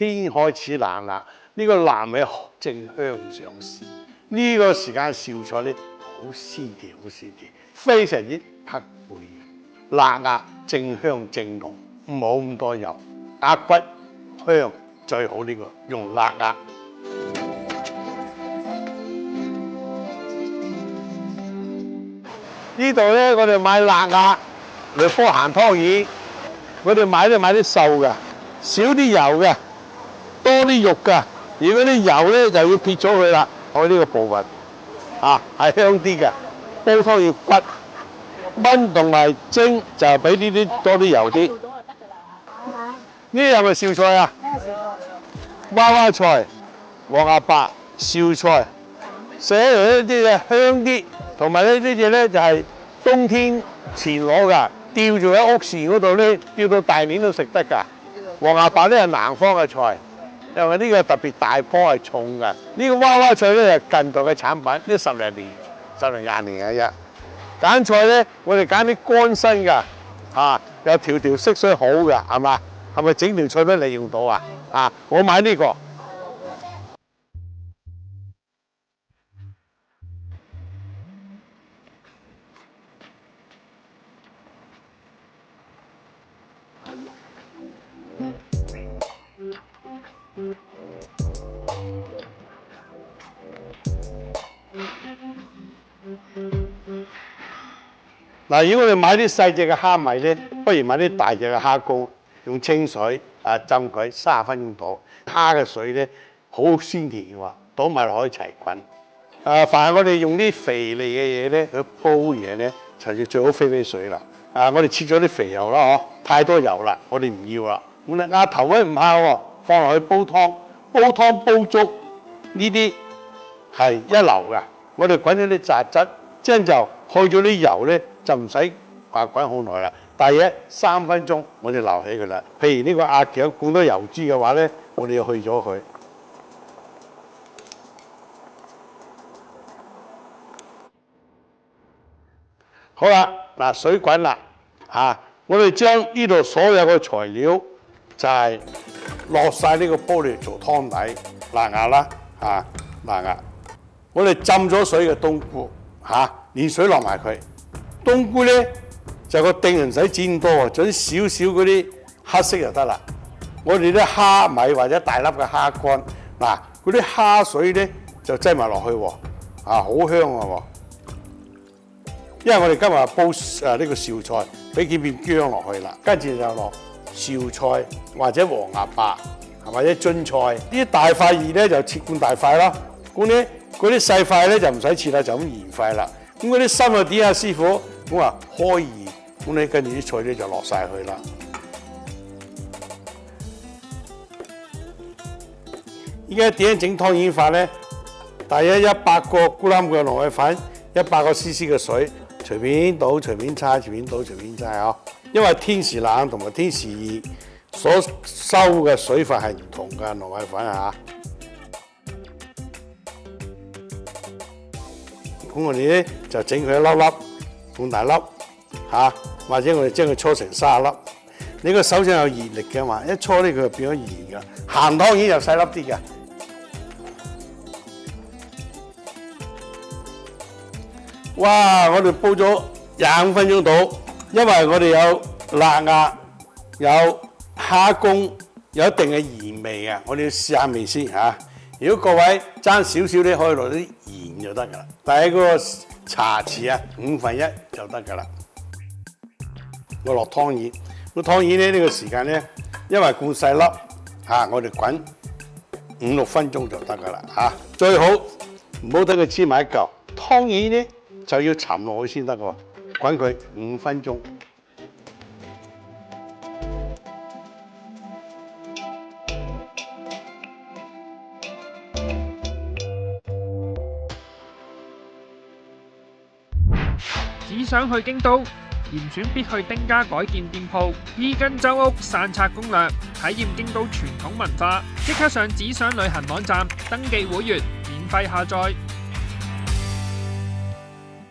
天開始冷啦，呢個臘味正香上市。呢個時間紹菜咧好鮮甜，好鮮甜，非常之匹配。臘鴨正香正濃，冇咁多油，鴨骨香最好呢個用臘鴨。呢度咧，我哋買臘鴨嚟煲鹹湯魚，我哋買啲瘦嘅，少啲油嘅，多啲肉嘅。如果啲油咧就要撇咗佢啦，我呢個部分係香啲嘅。煲湯要骨燜同埋蒸就俾呢啲多啲油啲。呢啲係咪紹菜啊？娃娃菜、黃芽白、紹菜，寫嚟呢啲嘢香啲，同埋呢啲嘢咧就係冬天前攞㗎，吊住喺屋簷嗰度咧，吊到大年都食得㗎。黃芽白咧係南方嘅菜，因為呢個特別大棵係重㗎。呢個娃娃菜咧係近代嘅產品，呢10零年、10零20年嘅啫。揀菜咧，我哋揀啲乾身㗎，有條條色水好㗎，係嘛？係咪整條菜俾你用到啊？我買呢個。嗱，如果我哋買啲細隻嘅蝦米咧，不如買啲大隻嘅蝦膏，用清水浸佢30分鐘到。蝦嘅水咧好鮮甜嘅喎，倒埋落去一齊滾。凡係我哋用啲肥膩嘅嘢咧去煲嘢咧，就最好飛水啦。我哋切咗啲肥油啦，太多油啦，我哋唔要啦。咁咧鴨頭咧唔怕喎，放落去煲湯，煲粥呢啲係一流㗎。我哋滾咗啲雜質，即係就去咗啲油咧。就唔使話滾好耐啦，大約3分鐘我哋留起佢啦。譬如呢個鴨腳咁多油脂嘅話咧，我哋要去咗佢。好啦，嗱水滾啦，我哋將呢度所有嘅材料就係落晒呢個煲嚟做湯底，臘鴨啦，臘鴨。我哋浸咗水嘅冬菇，連水落埋佢。冬菇咧就個丁唔使剪多喎，做啲少少嗰啲黑色就得啦。我哋啲蝦米或者大粒嘅蝦乾，嗰啲蝦水咧就擠埋落去喎，好香喎。因為我哋今日煲呢個紹菜，俾幾片薑落去啦，跟住就落紹菜或者黃芽白，或者津菜。呢啲大塊魚咧就切半大塊啦，嗰啲細塊咧就唔使切啦，就咁研塊啦。咁嗰啲心啊點啊師傅？咁開二，咁你跟住啲菜咧就落晒去啦。依家點樣整湯圓法咧？大約100個咕冧嘅糯米粉，100個 CC 嘅水，隨便倒、隨便猜、隨便倒、隨便猜。因為天時冷同埋天時熱，所收嘅水分係唔同㗎，糯米粉咁我哋咧就整佢一粒粒。咁大粒或者我哋將佢搓成30粒。你個手掌有熱力嘅嘛，一搓咧佢就變咗圓㗎。鹹湯圓就細粒啲嘅。哇！我哋煲咗25分鐘到，因為我哋有臘鴨、有蝦公，有一定嘅鹽味嘅，我哋要試下味先如果各位爭少少咧，可以落啲鹽就得㗎啦。但係嗰個茶匙1/5就得㗎啦。我落湯圓，個湯圓咧呢個時間咧，因為咁細粒我哋滾5、6分鐘就得㗎啦最好唔好等佢黐埋一嚿。湯圓咧就要沉落去先得喎，滾佢5分鐘。只想去京都，嚴選必去丁家改建店鋪，衣根周屋散策攻略，體驗京都傳統文化。即刻上只想旅行網站登記會員，免費下載。